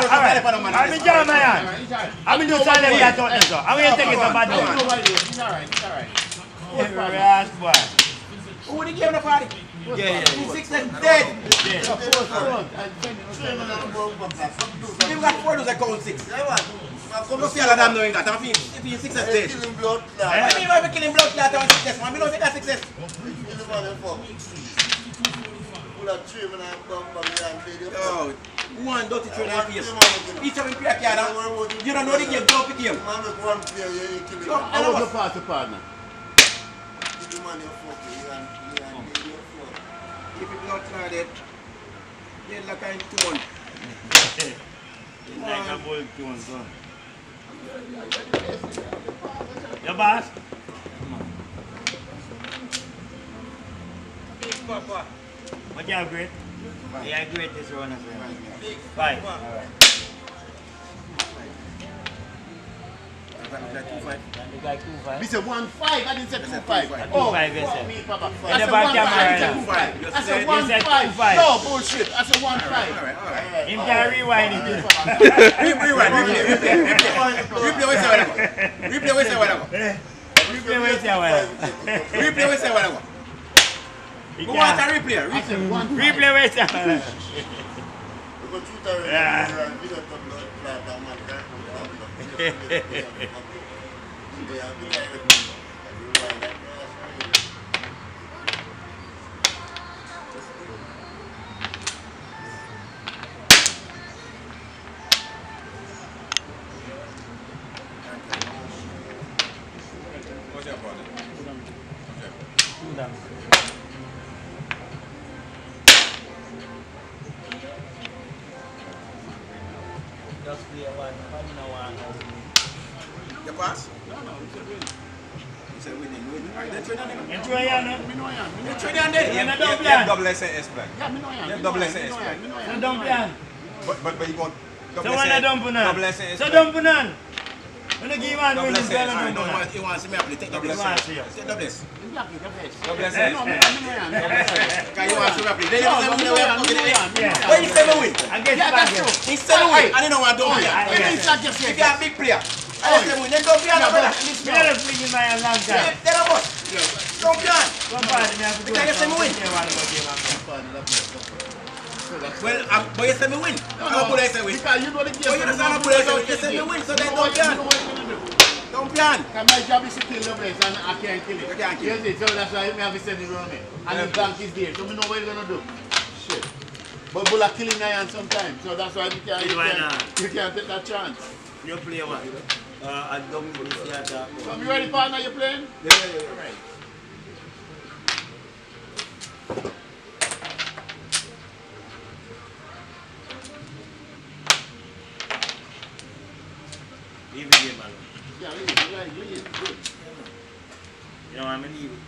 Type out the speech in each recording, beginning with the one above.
Alright. I'm in Jamaican. I'm in the side of the thought so. I'm going to take it to bad one. He's alright. Yes, boy. Who would he give the party? Yeah. 6 and dead. Give got 4 those I count 6. Come see all of them knowing that. If he's 6 and dead. I mean, if I kill him blood clot on success, man, I don't think that's success. Oh, one dirty train and face. Each of them play a card. You don't know the game, don't pick him. I was a party partner. If it's not flooded, you're like a tone. It's like a bull tone, son. Your boss? Papa. What you have great? Yeah, great this one as well. 5. Alright. The guy 2-5. We said 1-5, I didn't say 2-5. 2-5, yes, sir. Me, Papa. In the back camera, I said 1-5. 2-5. No, bullshit. I said 1-5. Him can rewind it. Replay what's that? Replay what's that? Replay what's that? Who wants a replay? I said 1-5. Replay what's that? What's your problem? Just play one. You pass? No, it's a win. It's a winning. Alright, then trade on him. You try on it? You trade on there. You have double SS plan. Yeah, me know ya. You have double SS plan. You don't plan. But you want So when I dump on double SS. So dump on. When I give man Double win, SS. you No, dump on. he wants me to play. Take double SS. Double S. Double SS. No, me know ya. Because you want to play. Then No, you me say know ya. when you say me win. I guess Yeah, that's true. He said me win. I didn't know what to do. It's not just If you're a big player, I say win. Then don't be on the brother. Me have been in my long time. Then I'm boss. Don't be on. Come on, me have to do Because you say me win. Well, but you say me win. I'm going to put it say win. Because you know the game. But you don't say I'm going to put it say win. You say me win. So then don't be on. Don't be on. Because my job is to kill the place and I can't kill it. You can't kill it. You see, so that's why me have to send it around me. And the bank is there, so we know what you're going to do. Shit. But bull are killing iron sometimes, so that's why you can't take that chance. You play what? I don't know this year. So you ready, partner? You playing? Yeah. Right. Leave the game alone. Yeah, leave it. Good. You don't want me to leave it?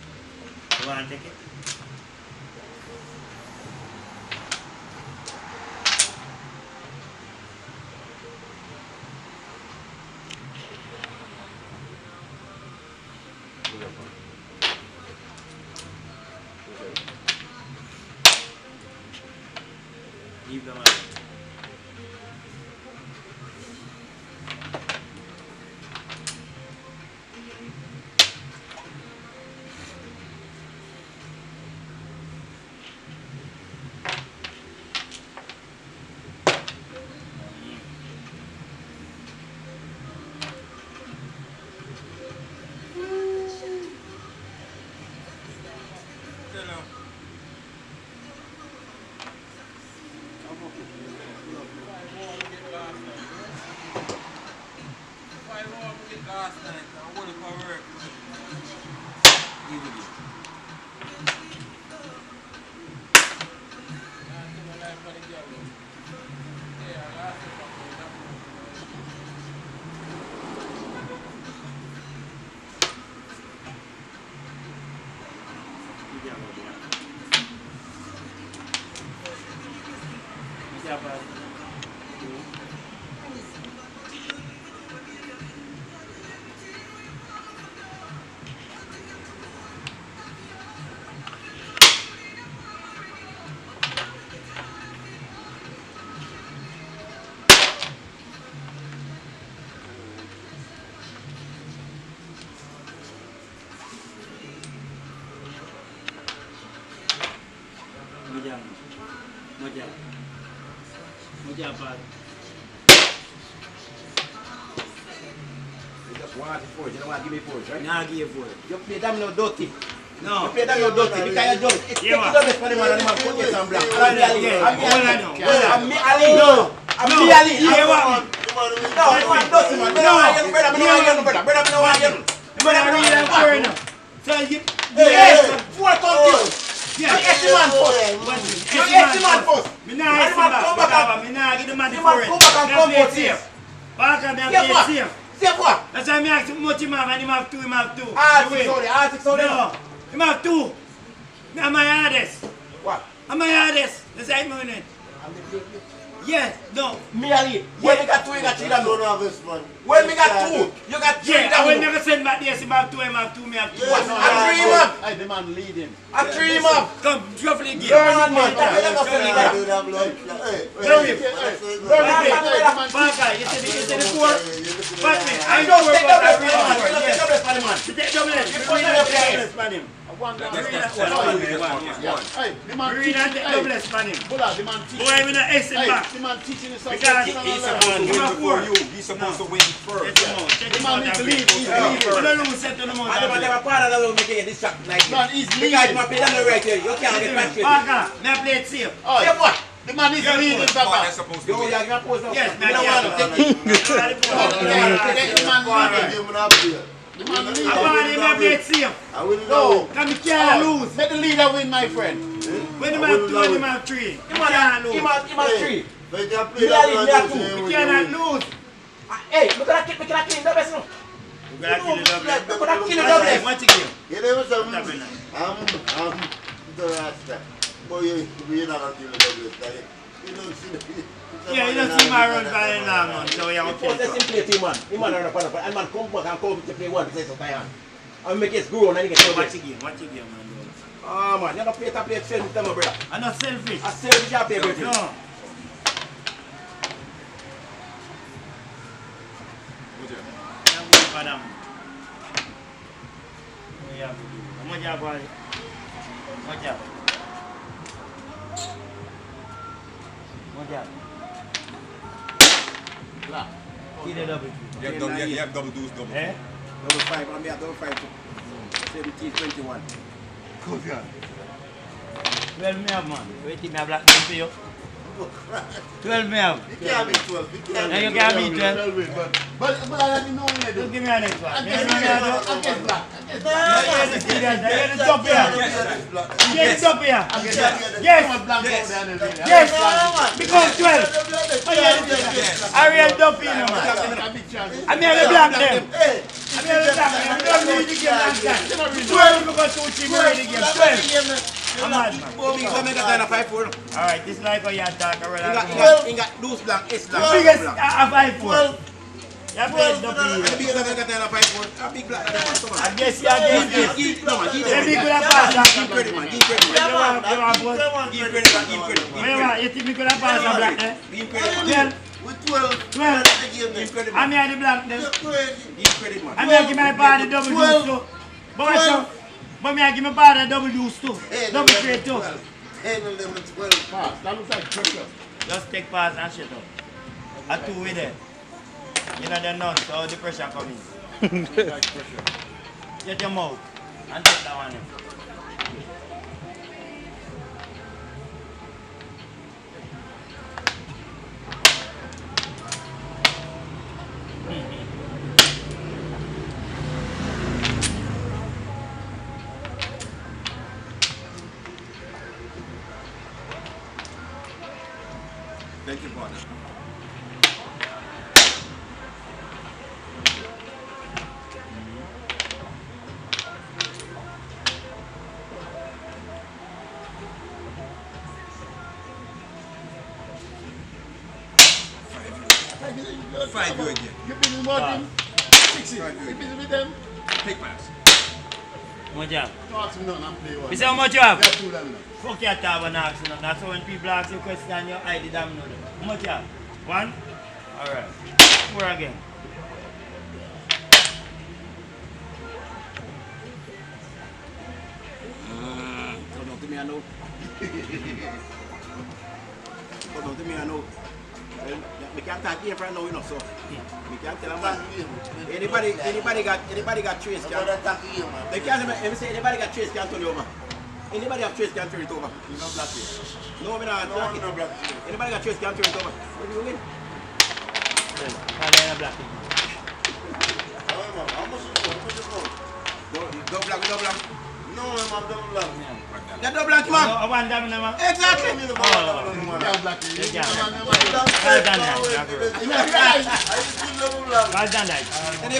You want to take it? Leave them alone. Last night, I won for work. Easily. What you have? You just want it for it. You don't want to give me for it, right? Nah, give you for it. You play damn no dirty. No. You play damn no dirty because you just it's Yeah, taking the best for the man and the man put you some black. I'm me Ali. Yeah. I'm me Ali. No. I'm me Ali. Yeah, what? No, man, dirty man. Me no want you, brother. Me no want you, brother. Brother, me no want you. But I read that for you now. So you... Yes, four confused. Yeah. You get the man first. You get the man first. Me nah get him back. Me nah give the man the for it. Come back and come out here. Parker, me have play safe. Safe what? That's why me ask how much him have and him have two, him have two. R6 only. No, him have two. Me am my hardest. What? I'm my hardest. That's how I'm doing it. Yes, no. Me Ali. When me got two, you got three down. Don't have this man. When me got two, you got three Yeah, I down. will never send back this. Him have two, him have two, me have two. What? I dream up. I demand leading. I dream up. Come, roughly give. Learn on man. Parker, you see the four? But me, I I know don't take what I double read on. for Yes. double for the man. You take double S. You You put read it and up take there. double S on him. One down. Read that Hey, one. hey, the man Read and take double S on him. Bulla, the man teaching. Boy, I'm in the S in Hey, back. the man teaching you something. Because He's supposed to win before you. He's supposed to win first. Check him out. Check The him man out. needs to that lead. way. He's You leading. don't lose set to the mouth. I never have a part of that will make you distract like this. Man, he's Because leading. my play down the right here, you can't get back to it. Parker, may I play it safe? Oh, Say what? the man is leading, They're Papa. supposed to Yo, win. you're going to post now. Yes, You don't want to take it. The man I leading. want him to play it safe. No. Come, he can't lose. Let the leader win, my friend. When him have two and him have three, he can't lose. He must three. But you Me Ali, me have two. He cannot lose. Hey, look at that kid, look at that kid, the best now. We gotta kill the double. Look at that kid, the best. Watch it again. You know some Double now. I'm the Rasta. Boy, you not kill the double. You don't see the Yeah, you don't see my run by long, man. So you have to Before they kill it. simply team man. He man run up and man come back and come to play one to say so tired. And make it grow and then he get Watch to it again, watch it again, man. Ah man, you have to play straight with them, my brother. I'm not selfish. I say we can't play with you. No. Madam. What you have to do? How much you have, boy? What you have? What you have? Kill the double. You have double deuce, double. Eh? Double five, and me have double five too. 17, 21. Good girl. Well, me have, man. Wait till me have black them for you. 12 me have. You can't be 12. You can't And you be can't beat 12. But I didn't know when they Don't do. give me a next one. You Against know what I do? against black. Against You black. hear the serious, you hear the top here. You hear the top here. Against black. Yes. Come on, black out there and everything. Yes. Because 12. Oh, yeah, I real dump in, man. A big chance. I mean, I black them. I mean, I black them. We don't read the game long time. 12 because 2 team read the game. 12. I'm mad, man. Oh, we come in a 5-4. Alright, this is like how you attack a real He got loose black, S black. biggest a 5-4. You play it double And the here. biggest of them got a 5-4. A big black that they want. I guess you against this. No man, give Them them. big could have passed that. Give credit man, give credit man. You want both? Give credit man, give credit. What you want? You think me could have passed that black there? Give credit man. Well, With 12. 12. Give credit I'm man. here the black there. Give credit man. I'm here give my party double deuce too. But watch out. But me I give my party double deuce too. Double trade too. 10, 11, 12. Pass. That looks like pressure. Just take pass and shut up. A two with it. You know the none, so the pressure coming. Like pressure. Get your mouth and take that one in. Thank you, partner. Five you again. You busy working? 6 Five you You again. busy with them? Take pass. How much you have? Don't ask me nothing and play one. You say how much you have? There are two of them now. Fuck your tab and ask you nothing. That's why when people ask you a question, you hide the damn nothing. How much you have? One? Alright. Four again. Come on, give me a no. to me, I know. We can't talk here right now, you know, so we can't tell them what. Anybody got trace can. They can't even say anybody got trace can turn it over. Anybody have trace can turn it over. You know black here. No, we're not. No, you know black here. Anybody got trace can turn it over. What do you win? How much is it? Double black. No, I'm double black. That double black, man. One domino, man. Exactly. You can't black it. You can't. Well Well done, that. done. Well done, that. I just double black. Well done, that. And they